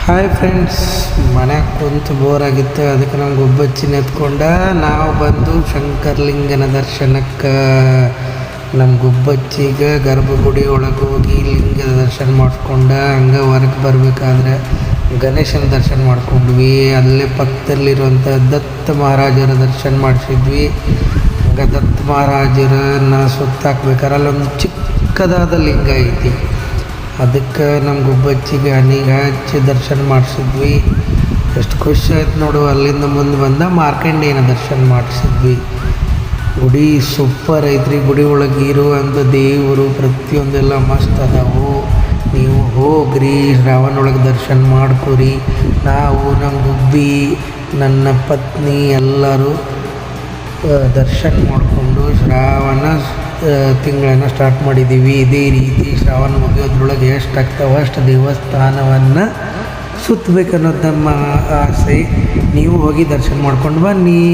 Hi friends, ಮನ್ಯಾಗ ಕುಂತು bore ಆಗಿತ್ತು. ಅದಕ್ಕೆ ನಾವು ಗುಬ್ಬಚ್ಚಿನ ಎತ್ಕೊಂಡ ನಾವು ಬಂದು ಶಂಕರಲಿಂಗನ ದರ್ಶನಕ್ಕೆ. ನಮ್ಮ ಗುಬ್ಬಚ್ಚಿಗೆ ಗರ್ಭಗುಡಿ ಒಳಗೆ ಹೋಗಿ ಲಿಂಗದ ದರ್ಶನ ಮಾಡಿಸ್ಕೊಂಡ ಹಂಗೆ ಹೊರಗೆ ಬರಬೇಕಾದ್ರೆ ಗಣೇಶನ ದರ್ಶನ ಮಾಡ್ಕೊಂಡ್ವಿ. ಅಲ್ಲೇ ಪಕ್ಕದಲ್ಲಿರುವಂಥ ದತ್ತ ಮಹಾರಾಜರ ದರ್ಶನ ಮಾಡಿಸಿದ್ವಿ. ಹಂಗೆ ದತ್ತ ಮಹಾರಾಜರನ್ನ ಸುತ್ತಾಕ್ಬೇಕಾದ್ರೆ ಅಲ್ಲೊಂದು ಚಿಕ್ಕದಾದ ಲಿಂಗ ಐತಿ. ಅದಕ್ಕೆ ನಮ್ಮ ಗುಬ್ಬಚ್ಚಿಗೆ ಹಣ್ಣಿಗೆ ಹಚ್ಚಿ ದರ್ಶನ ಮಾಡಿಸಿದ್ವಿ. ಎಷ್ಟು ಖುಷಿ ಆಯ್ತು ನೋಡು. ಅಲ್ಲಿಂದ ಮುಂದೆ ಬಂದ ಮಾರ್ಕಂಡೇಯನ ದರ್ಶನ ಮಾಡಿಸಿದ್ವಿ. ಗುಡಿ ಸೂಪರ್ ಐತ್ರಿ. ಗುಡಿ ಒಳಗೆ ಇರುವಂಥ ದೇವರು ಪ್ರತಿಯೊಂದೆಲ್ಲ ಮಸ್ತ್ ಅದಾವು. ನೀವು ಹೋಗ್ರಿ, ಶ್ರಾವಣೊಳಗೆ ದರ್ಶನ ಮಾಡ್ಕೊರಿ. ನಾವು ನಮ್ಮ ಗುಬ್ಬಿ, ನನ್ನ ಪತ್ನಿ ಎಲ್ಲರೂ ದರ್ಶನ ಮಾಡಿಕೊಂಡು ಶ್ರಾವಣ ತಿಂಗಳನ್ನು ಸ್ಟಾರ್ಟ್ ಮಾಡಿದ್ದೀವಿ. ಇದೇ ರೀತಿ ಶ್ರಾವಣ ಮುಗಿಯೋದ್ರೊಳಗೆ ಎಷ್ಟು ಆಗ್ತಾವೆ ಅಷ್ಟು ದೇವಸ್ಥಾನವನ್ನು ಸುತ್ತಬೇಕನ್ನೋದು ನಮ್ಮ ಆಸೆ. ನೀವು ಹೋಗಿ ದರ್ಶನ ಮಾಡ್ಕೊಂಡು ಬನ್ನಿ.